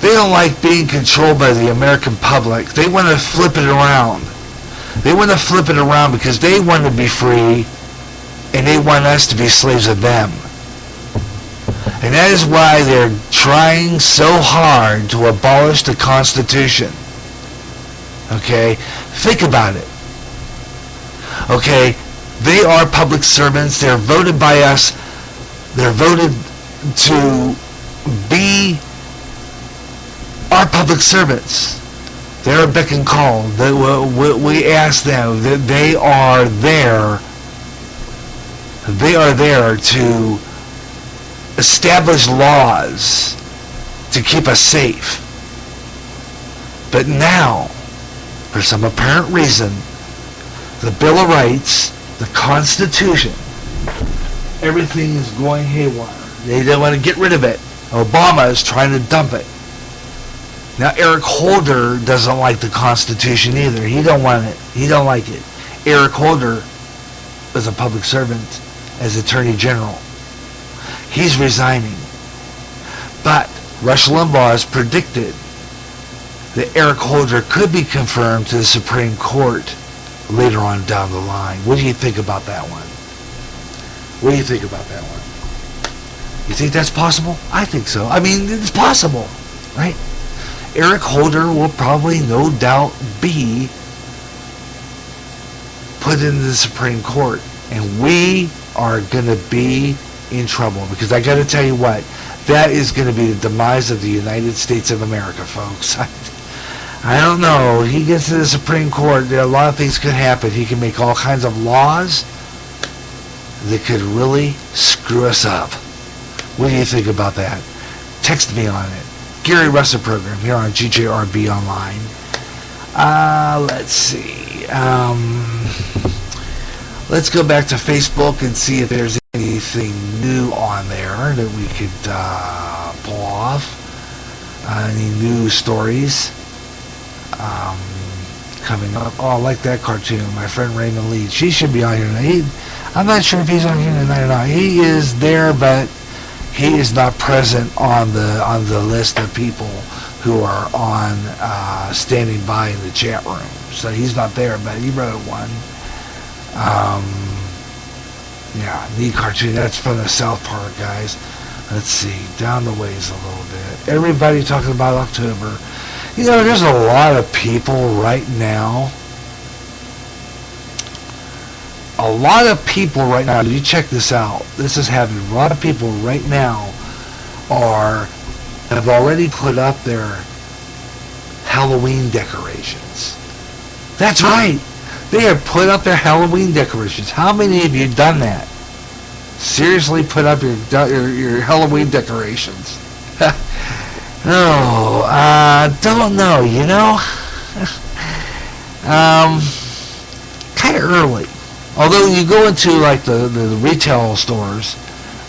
They don't like being controlled by the American public. They want to flip it around. They want to flip it around because they want to be free and they want us to be slaves of them. And that is why they're trying so hard to abolish the Constitution. Okay? Think about it. Okay? They are public servants. They're voted by us. They're voted to be our public servants. They're beck and call. We ask them. They are there. They are there to establish laws to keep us safe. But now, for some apparent reason, the Bill of Rights, the Constitution, everything is going haywire. They don't want to get rid of it. Obama is trying to dump it. Now Eric Holder doesn't like the Constitution either. He don't want it. He don't like it. Eric Holder was a public servant as Attorney General. He's resigning. But Rush Limbaugh has predicted that Eric Holder could be confirmed to the Supreme Court later on down the line. What do you think about that one? What do you think about that one? You think that's possible? I think so. I mean, it's possible, right? Eric Holder will probably, no doubt, be put into the Supreme Court. And we are going to be in trouble. Because I got to tell you what, that is going to be the demise of the United States of America, folks. I don't know. He gets to the Supreme Court, a lot of things could happen. He can make all kinds of laws that could really screw us up. What do you think about that? Text me on it. Gary Russen Program here on GJRB Online. Let's see. Let's go back to Facebook and see if there's anything new on there that we could pull off. Any new stories coming up. Oh, I like that cartoon. My friend Raymond Lee. She should be on here tonight. I'm not sure if he's on here tonight or not. He is there, but he is not present on the list of people who are on standing by in the chat room. So he's not there, but he wrote one. Yeah, neat cartoon. That's from the South Park, guys. Let's see, down the ways a little bit. Everybody talking about October. You know, there's a lot of people right now. A lot of people right now, you check this out. This is happening. A lot of people right now have already put up their Halloween decorations. That's right. They have put up their Halloween decorations. How many of you have done that? Seriously, put up your Halloween decorations. No, don't know, you know. Kind of early. Although you go into like the retail stores,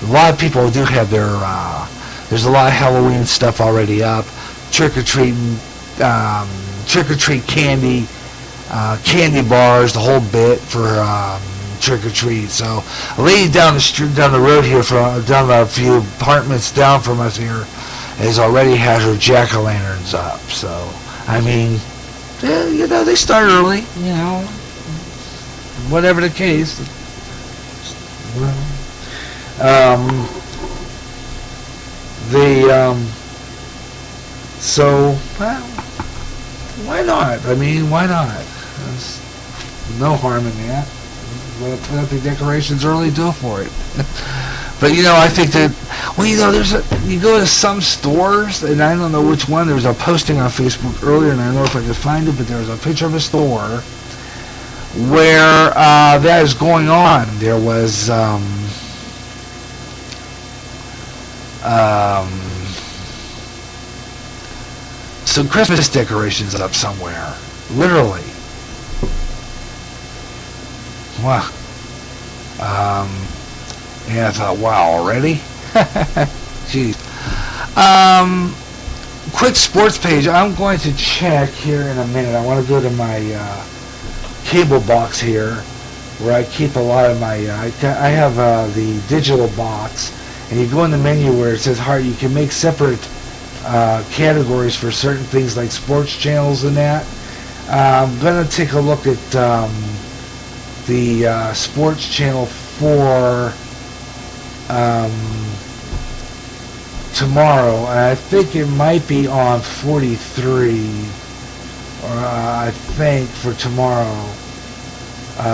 a lot of people do have their, there's a lot of Halloween stuff already up. Trick-or-treat candy, candy bars, the whole bit for trick-or-treat. So a lady down the road here, down a few apartments down from us here, has already had her jack-o'-lanterns up. So, I mean, you know, they start early, you know. Whatever the case. So, well, why not? I mean, why not? There's no harm in that. Want to put up the decorations early, do it for it. But, you know, I think that, well, you know, you go to some stores, and I don't know which one, there was a posting on Facebook earlier, and I don't know if I could find it, but there was a picture of a store where that is going on. There was some Christmas decorations up somewhere, literally. Wow. And I thought, wow, already? Jeez. Quick sports page. I'm going to check here in a minute. I want to go to my cable box here, where I keep a lot of my. I have the digital box, and you go in the menu where it says "Heart." You can make separate categories for certain things like sports channels and that. I'm going to take a look at the sports channel for tomorrow, and I think it might be on 43, or I think for tomorrow,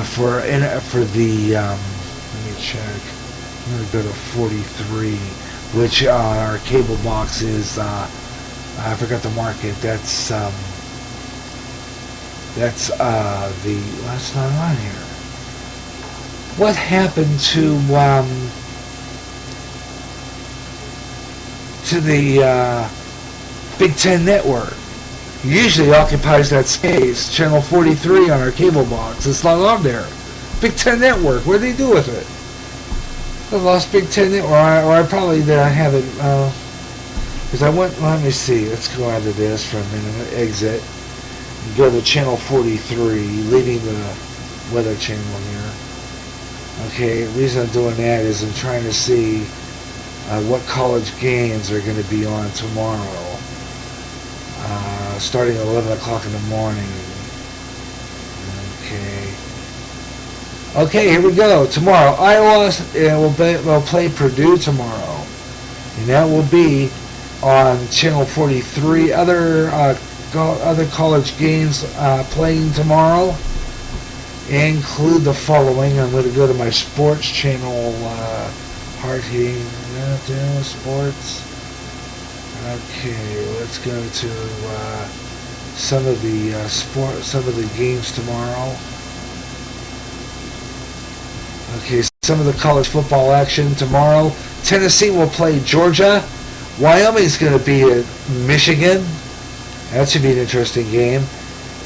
for the let me check. I'm going to go to 43, which on our cable box is I forgot to mark it. That's not on here. What happened to the Big Ten Network? Usually occupies that space. Channel 43 on our cable box. It's not on there. Big Ten Network. What did they do with it? I lost Big Ten Network, or I probably have it. Because I went. Let me see. Let's go out of this for a minute. Exit. Go to channel 43, leaving the weather channel here. Okay, the reason I'm doing that is I'm trying to see what college games are going to be on tomorrow, starting at 11 o'clock in the morning. Okay, here we go. Tomorrow, Iowa will play Purdue tomorrow, and that will be on channel 43. Other college games playing tomorrow include the following. I'm going to go to my sports channel, Heart Heating, sports. Okay, let's go to some of the games tomorrow. Okay, some of the college football action tomorrow. Tennessee will play Georgia. Wyoming's going to be at Michigan. That should be an interesting game.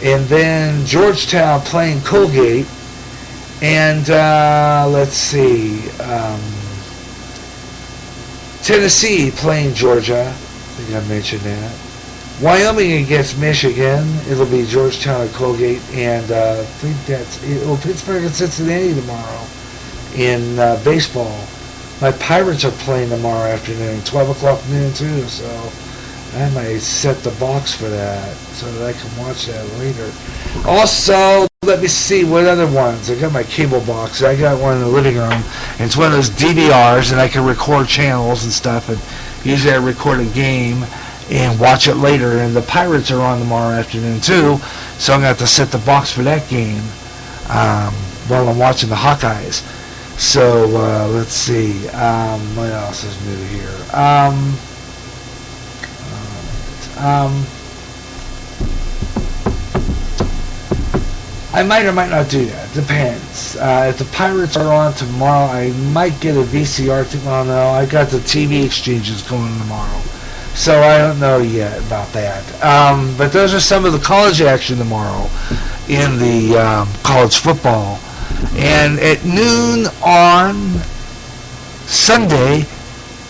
And then Georgetown playing Colgate. And let's see. Tennessee playing Georgia. I think I mentioned that. Wyoming against Michigan. It'll be Georgetown and Colgate. And I think that's it. Oh, Pittsburgh and Cincinnati tomorrow in baseball. My Pirates are playing tomorrow afternoon, 12 o'clock noon too, so I might set the box for that so that I can watch that later. Also, let me see what other ones. I got my cable box. I got one in the living room, and it's one of those DVRs, and I can record channels and stuff, and usually I record a game and watch it later, and the Pirates are on tomorrow afternoon too, so I'm going to have to set the box for that game while I'm watching the Hawkeyes. So, let's see, what else is new here? I might or might not do that. Depends. If the Pirates are on tomorrow, I might get a VCR. Well, no, I got the TV exchanges going tomorrow, so I don't know yet about that. But those are some of the college action tomorrow in the college football. And at noon on Sunday,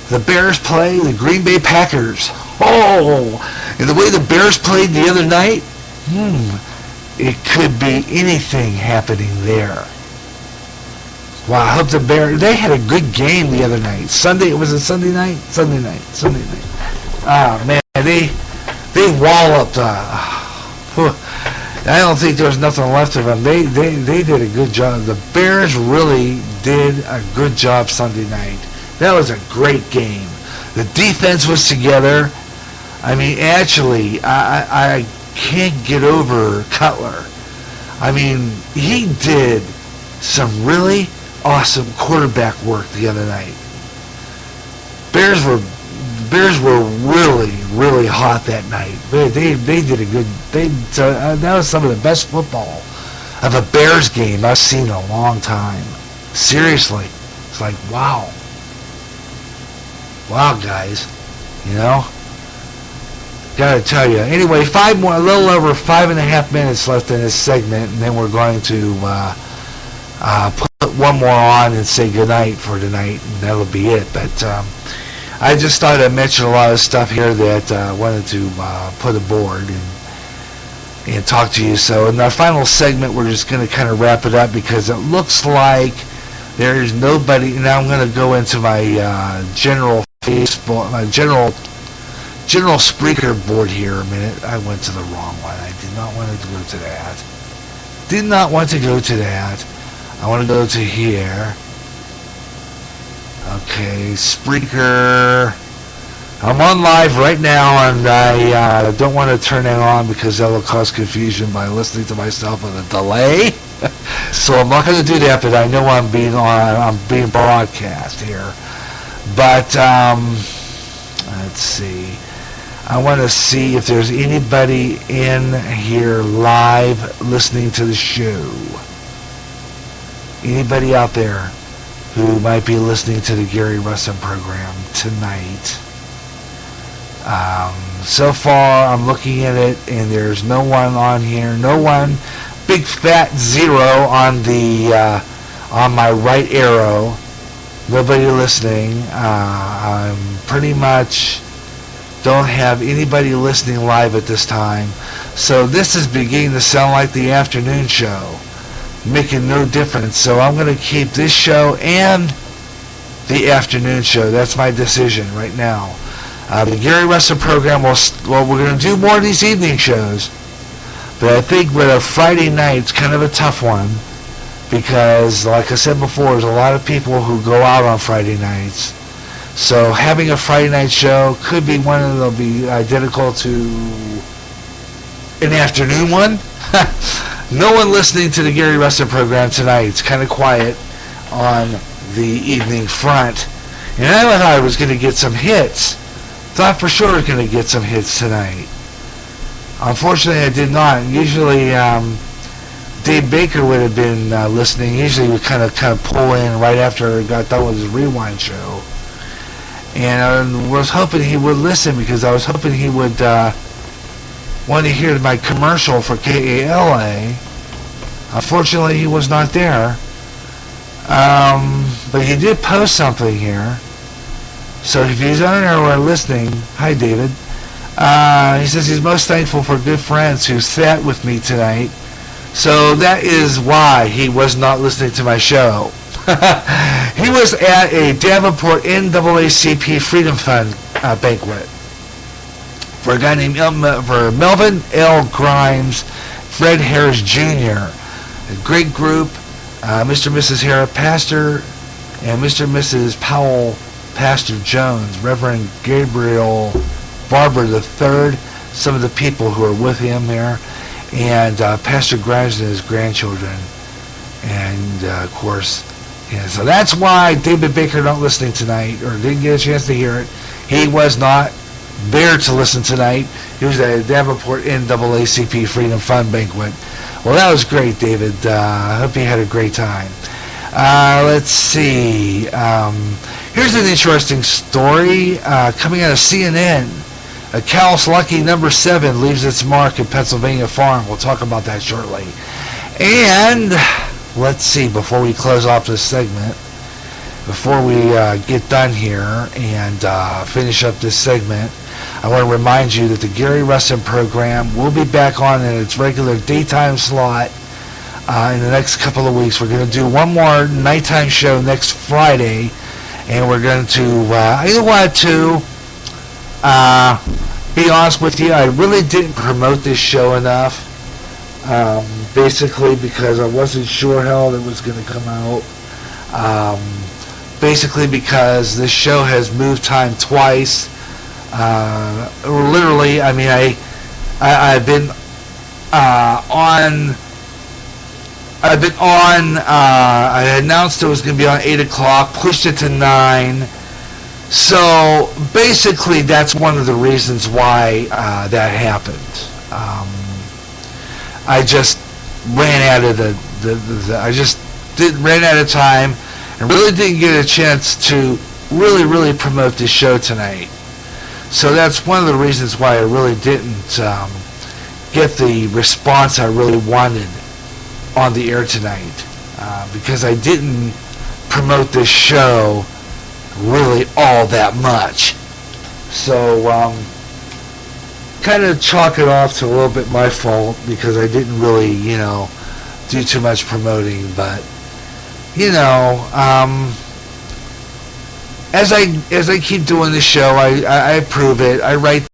the Bears play the Green Bay Packers. Oh, and the way the Bears played the other night, it could be anything happening there. Wow, I hope the Bears, they had a good game the other night. Sunday, was it Sunday night? Sunday night. Ah, man, they walloped. I don't think there was nothing left of them. They did a good job. The Bears really did a good job Sunday night. That was a great game. The defense was together. I mean, actually, I can't get over Cutler. I mean, he did some really awesome quarterback work the other night. Bears were really hot that night. They did a good. That was some of the best football of a Bears game I've seen in a long time. Seriously, it's like wow, guys. You know, gotta tell you. Anyway, a little over 5.5 minutes left in this segment, and then we're going to put one more on and say goodnight for tonight, and that'll be it. But I just thought I'd mention a lot of stuff here that I wanted to put aboard and talk to you. So in our final segment, we're just going to kind of wrap it up because it looks like there's nobody. Now I'm going to go into my general Facebook, my general General Spreaker board here a minute. I went to the wrong one. I did not want to go to that. Did not want to go to that. I want to go to here. Okay, Spreaker. I'm on live right now, and I don't want to turn that on because that will cause confusion by listening to myself with a delay. So I'm not going to do that, but I know I'm being broadcast here. But let's see. I want to see if there's anybody in here live listening to the show. Anybody out there who might be listening to the Gary Russen program tonight. So far, I'm looking at it, and there's no one on here. No one. Big fat zero on the on my right arrow. Nobody listening. I'm pretty much don't have anybody listening live at this time. So this is beginning to sound like the afternoon show, making no difference. So I'm going to keep this show and the afternoon show. That's my decision right now. The Gary Russen program we're going to do more of these evening shows, but I think with a Friday night, it's kind of a tough one because, like I said before, there's a lot of people who go out on Friday nights. So having a Friday night show could be one of them, be identical to an afternoon one. No one listening to the Gary Russen program tonight. It's kind of quiet on the evening front. And I thought I was going to get some hits. Thought for sure I was going to get some hits tonight. Unfortunately, I did not. Usually, Dave Baker would have been listening. Usually, we kind of pull in right after I got done with his rewind show. And I was hoping he would listen because I was hoping he would want to hear my commercial for KALA. Unfortunately, he was not there. But he did post something here. So if he's on there or listening, hi David. He says he's most thankful for good friends who sat with me tonight. So that is why he was not listening to my show. He was at a Davenport NAACP Freedom Fund banquet for a guy named Melvin L. Grimes, Fred Harris Jr. A great group. Mr. and Mrs. Harris, Pastor, and Mr. and Mrs. Powell, Pastor Jones, Reverend Gabriel Barber III, some of the people who are with him there, and Pastor Grimes and his grandchildren, and of course, yeah, so that's why David Baker not listening tonight, or didn't get a chance to hear it. He was not there to listen tonight. He was at a Davenport NAACP Freedom Fund banquet. Well, that was great, David. I hope you had a great time. Let's see. Here's an interesting story coming out of CNN. A cow's lucky number 7 leaves its mark at Pennsylvania farm. We'll talk about that shortly. And let's see, before we close off this segment, before we get done here and finish up this segment, I want to remind you that the Gary Russen program will be back on in its regular daytime slot in the next couple of weeks. We're going to do one more nighttime show next Friday, and we're going to, I wanted to be honest with you, I really didn't promote this show enough, basically because I wasn't sure how it was going to come out. Basically because this show has moved time twice. Literally, I mean, I've been on. I announced it was going to be on 8 o'clock, pushed it to 9. So basically, that's one of the reasons why that happened. I just ran out of ran out of time, and really didn't get a chance to really promote this show tonight. So that's one of the reasons why I really didn't get the response I really wanted on the air tonight, because I didn't promote this show really all that much. So kind of chalk it off to a little bit my fault because I didn't really, do too much promoting. But as I keep doing the show, I approve it. I write